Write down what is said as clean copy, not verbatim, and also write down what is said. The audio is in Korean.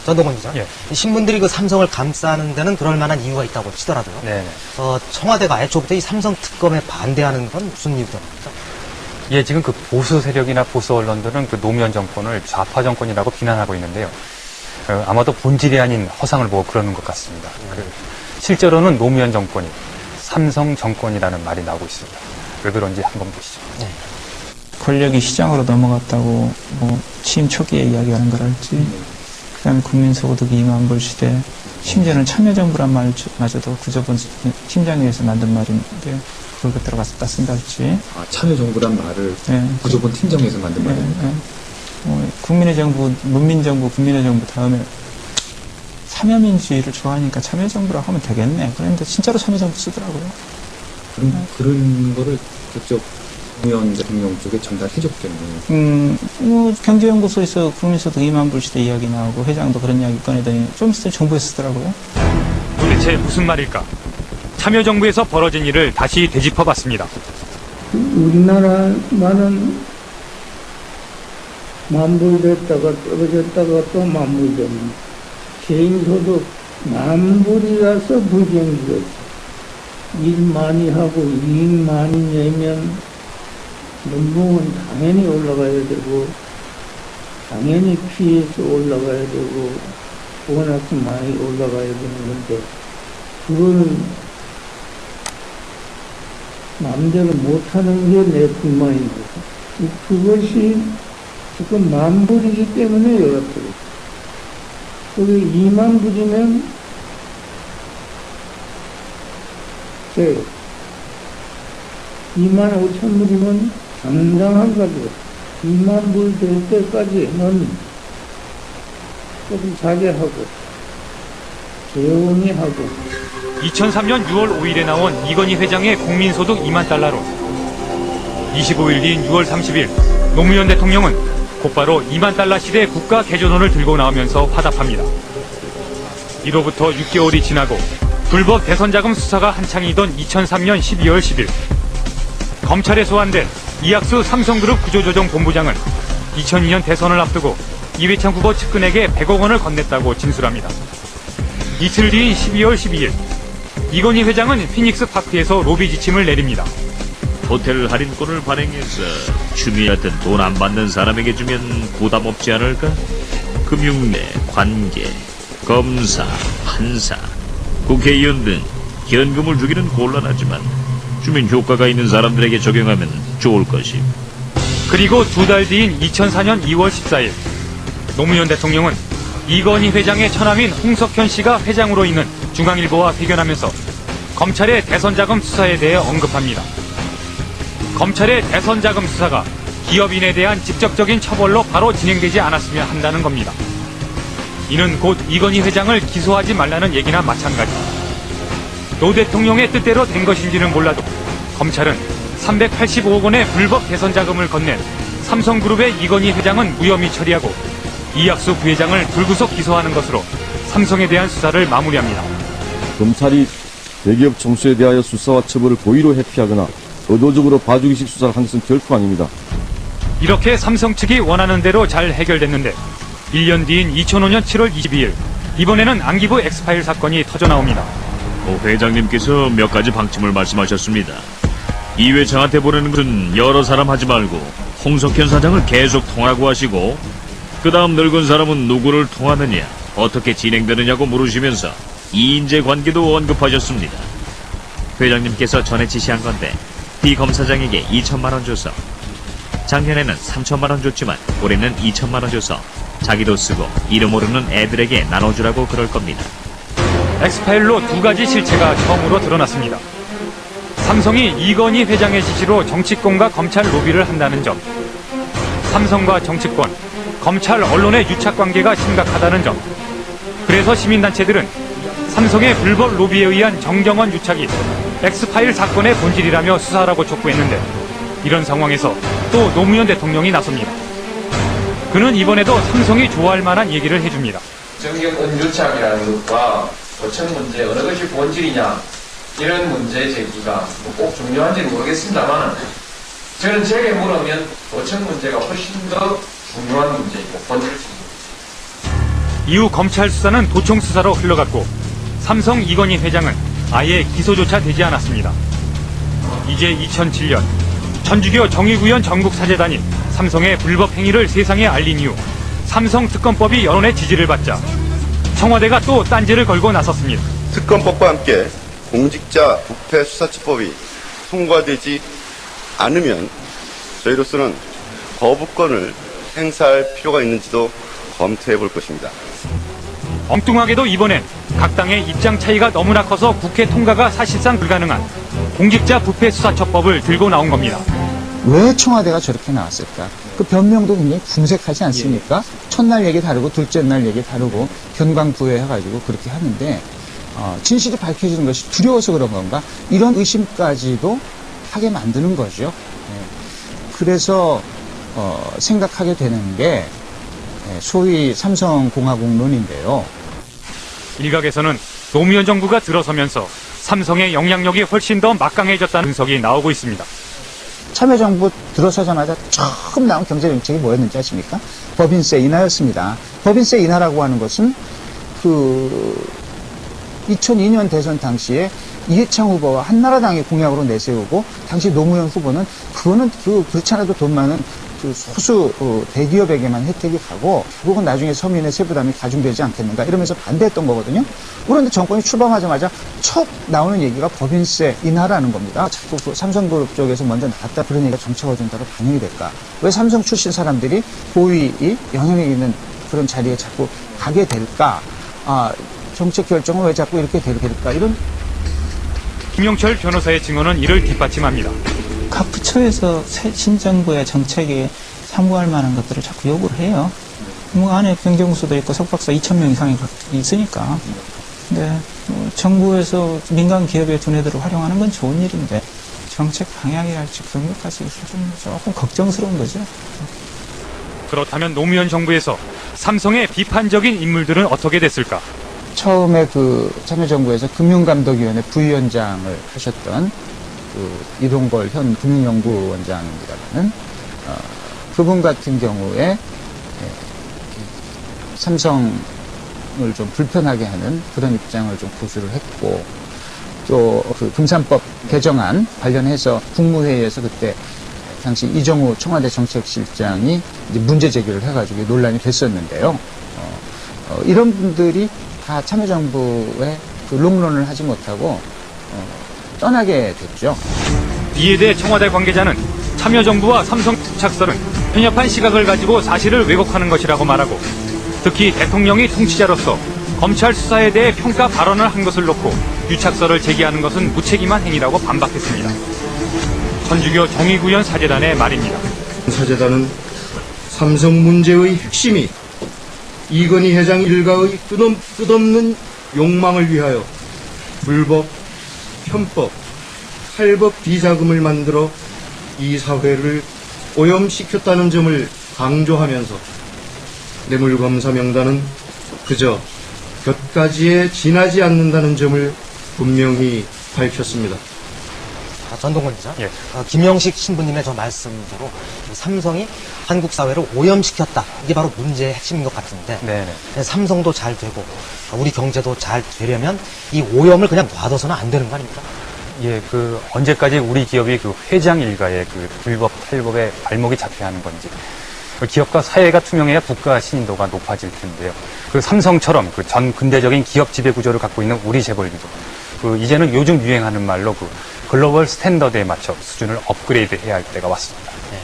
전동건 기자. 예. 이 신문들이 그 삼성을 감싸는 데는 그럴 만한 이유가 있다고 치더라도요. 네. 청와대가 애초부터 이 삼성 특검에 반대하는 건 무슨 이유 때문입니까? 예, 지금 그 보수 세력이나 보수 언론들은 그 노무현 정권을 좌파 정권이라고 비난하고 있는데요. 아마도 본질이 아닌 허상을 보고 그러는 것 같습니다. 실제로는 노무현 정권이 삼성 정권이라는 말이 나오고 있습니다. 왜 그런지 한번 보시죠. 네. 권력이 시장으로 넘어갔다고 취임 초기에 이야기하는 걸할지, 그다음에 국민소득 2만 불 시대, 심지어는 참여정부란 말마저도 구조본 팀장위에서 만든 말인데 그걸 갖다가 쓴다 할지. 참여정부란 말을 구조본 팀장위에서 만든 말입니다. 국민의 정부, 문민정부, 국민의 정부 다음에 참여민주주의를 좋아하니까 참여정부라고 하면 되겠네. 그런데 진짜로 참여정부 쓰더라고요. 그런 거를 직접 노무현 대통령 쪽에 전달해줬겠네요. 경제연구소에서 국민소득 2만 불 시대 이야기 나오고 회장도 그런 이야기 꺼내더니 좀 있을 때 정부에서 쓰더라고요. 도대체 무슨 말일까? 참여정부에서 벌어진 일을 다시 되짚어봤습니다. 우리나라 말은 만불됐다가 떨어졌다가 또 만불됩니다. 개인소득 만불이라서 불경기였어. 일 많이 하고 이익 많이 내면 연봉은 당연히 올라가야 되고 당연히 피해서 올라가야 되고 워낙 많이 올라가야 되는 건데 그거는 마음대로 못하는 게 내 불만인 거죠. 그것이 지금 만불이기 때문에 열었거든요. 그게 2만 불이면 세요. 2만 5천 불이면 상당한 가지고 2만 불 될 때까지는 조금 자제하고 조용히 하고. 2003년 6월 5일에 나온 이건희 회장의 국민소득 2만 달러로 25일 뒤인 6월 30일 노무현 대통령은 곧바로 2만 달러 시대 국가 개조론을 들고 나오면서 화답합니다. 이로부터 6개월이 지나고 불법 대선자금 수사가 한창이던 2003년 12월 10일 검찰에 소환된 이학수 삼성그룹 구조조정본부장은 2002년 대선을 앞두고 이회창 후보 측근에게 100억 원을 건넸다고 진술합니다. 이틀 뒤인 12월 12일 이건희 회장은 피닉스 파크에서 로비 지침을 내립니다. 호텔 할인권을 발행해서 추미애한테 돈 안 받는 사람에게 주면 부담 없지 않을까? 금융내, 관계, 검사, 판사, 국회의원 등 현금을 주기는 곤란하지만 주면 효과가 있는 사람들에게 적용하면 좋을 것임. 그리고 두 달 뒤인 2004년 2월 14일 노무현 대통령은 이건희 회장의 처남인 홍석현 씨가 회장으로 있는 중앙일보와 회견하면서 검찰의 대선자금 수사에 대해 언급합니다. 검찰의 대선자금 수사가 기업인에 대한 직접적인 처벌로 바로 진행되지 않았으면 한다는 겁니다. 이는 곧 이건희 회장을 기소하지 말라는 얘기나 마찬가지. 노 대통령의 뜻대로 된 것인지는 몰라도 검찰은 385억 원의 불법 대선자금을 건넨 삼성그룹의 이건희 회장은 무혐의 처리하고 이학수 부회장을 불구속 기소하는 것으로 삼성에 대한 수사를 마무리합니다. 검찰이 대기업 총수에 대하여 수사와 처벌을 고의로 회피하거나 의도적으로 봐주기식 수사를 한 것은 결코 아닙니다. 이렇게 삼성 측이 원하는 대로 잘 해결됐는데 1년 뒤인 2005년 7월 22일 이번에는 안기부 엑스파일 사건이 터져나옵니다. 회장님께서 몇 가지 방침을 말씀하셨습니다. 이 회장한테 보내는 것은 여러 사람 하지 말고 홍석현 사장을 계속 통하고 하시고 그 다음 늙은 사람은 누구를 통하느냐 어떻게 진행되느냐고 물으시면서 이인재 관계도 언급하셨습니다. 회장님께서 전에 지시한 건데 B 검사장에게 2천만 원 줘서 작년에는 3천만 원 줬지만 올해는 2천만 원 줘서 자기도 쓰고 이름 모르는 애들에게 나눠주라고 그럴 겁니다. 엑스파일로 두 가지 실체가 처음으로 드러났습니다. 삼성이 이건희 회장의 지시로 정치권과 검찰 로비를 한다는 점, 삼성과 정치권, 검찰 언론의 유착관계가 심각하다는 점, 그래서 시민단체들은 삼성의 불법 로비에 의한 정경원 유착이 엑스파일 사건의 본질이라며 수사하라고 촉구했는데 이런 상황에서 또 노무현 대통령이 나섭니다. 그는 이번에도 삼성이 좋아할 만한 얘기를 해줍니다. 정경원 유착이라는 것과 도청 문제 어느 것이 본질이냐 이런 문제 제기가 꼭 중요한지는 모르겠습니다만 저는 제게 물으면 도청 문제가 훨씬 더 중요한 문제이고 본질적입니다. 이후 검찰 수사는 도청 수사로 흘러갔고 삼성 이건희 회장은 아예 기소조차 되지 않았습니다. 이제 2007년 천주교 정의구현 전국사재단이 삼성의 불법 행위를 세상에 알린 이후 삼성특검법이 여론의 지지를 받자 청와대가 또 딴지를 걸고 나섰습니다. 특검법과 함께 공직자 부패 수사처법이 통과되지 않으면 저희로서는 거부권을 행사할 필요가 있는지도 검토해 볼 것입니다. 엉뚱하게도 이번엔 각 당의 입장 차이가 너무나 커서 국회 통과가 사실상 불가능한 공직자 부패 수사처법을 들고 나온 겁니다. 왜 청와대가 저렇게 나왔을까? 그 변명도 굉장히 궁색하지 않습니까? 첫날 얘기 다르고 둘째 날 얘기 다르고 견광부회해가지고 그렇게 하는데 진실이 밝혀지는 것이 두려워서 그런 건가? 이런 의심까지도 하게 만드는 거죠. 그래서 생각하게 되는 게 소위 삼성공화국론인데요. 일각에서는 노무현 정부가 들어서면서 삼성의 영향력이 훨씬 더 막강해졌다는 분석이 나오고 있습니다. 참여정부 들어서자마자 처음 나온 경제정책이 뭐였는지 아십니까? 법인세 인하였습니다. 법인세 인하라고 하는 것은 2002년 대선 당시에 이해창 후보와 한나라당이 공약으로 내세우고 당시 노무현 후보는 그거는 그렇지 않아도 돈 많은 소수 대기업에게만 혜택이 가고 결국은 나중에 서민의 세부담이 가중되지 않겠는가 이러면서 반대했던 거거든요. 그런데 정권이 출범하자마자 첫 나오는 얘기가 법인세 인하라는 겁니다. 자꾸 삼성그룹 쪽에서 먼저 나왔다 그런 얘기가 정책 어젠다로 반영이 될까? 왜 삼성 출신 사람들이 고위이 영향력 있는 그런 자리에 자꾸 가게 될까? 정책 결정은 왜 자꾸 이렇게 될까? 이런 김용철 변호사의 증언은 이를 뒷받침합니다. 각 부처에서 새 신정부의 정책에 참고할 만한 것들을 자꾸 요구를 해요. 안에 경제공수도 있고 석박사 2,000명 이상이 있으니까. 근데 정부에서 민간 기업의 두뇌들을 활용하는 건 좋은 일인데 정책 방향이랄지 그런 것까지 좀 조금 걱정스러운 거죠. 그렇다면 노무현 정부에서 삼성의 비판적인 인물들은 어떻게 됐을까? 처음에 참여정부에서 금융감독위원회 부위원장을 하셨던 이동걸 현 금융연구원장이라는 그분 같은 경우에 삼성을 좀 불편하게 하는 그런 입장을 좀 고수를 했고 또 금산법 개정안 관련해서 국무회의에서 그때 당시 이정우 청와대 정책실장이 이제 문제 제기를 해가지고 논란이 됐었는데요. 이런 분들이 다 참여정부의 롱런을 하지 못하고 떠나게 됐죠. 이에 대해 청와대 관계자는 참여정부와 삼성 유착설은 편협한 시각을 가지고 사실을 왜곡하는 것이라고 말하고 특히 대통령이 통치자로서 검찰 수사에 대해 평가 발언을 한 것을 놓고 유착설을 제기하는 것은 무책임한 행위라고 반박했습니다. 천주교 정의구현 사재단의 말입니다. 사재단은 삼성 문제의 핵심이 이건희 회장 일가의 끝없는 욕망을 위하여 불법, 편법, 탈법 비자금을 만들어 이 사회를 오염시켰다는 점을 강조하면서 뇌물검사 명단은 그저 곁가지에 지나지 않는다는 점을 분명히 밝혔습니다. 전동건 기자, 김영식 신부님의 저 말씀대로 삼성이 한국 사회를 오염시켰다. 이게 바로 문제의 핵심인 것 같은데 네네. 삼성도 잘 되고 우리 경제도 잘 되려면 이 오염을 그냥 놔둬서는 안 되는 거 아닙니까? 예, 언제까지 우리 기업이 회장 일가의 불법 탈법에 발목이 잡혀야 하는 건지. 기업과 사회가 투명해야 국가 신인도가 높아질 텐데요. 삼성처럼 전 근대적인 기업 지배 구조를 갖고 있는 우리 재벌기도 이제는 요즘 유행하는 말로 글로벌 스탠더드에 맞춰 수준을 업그레이드 해야 할 때가 왔습니다. 네.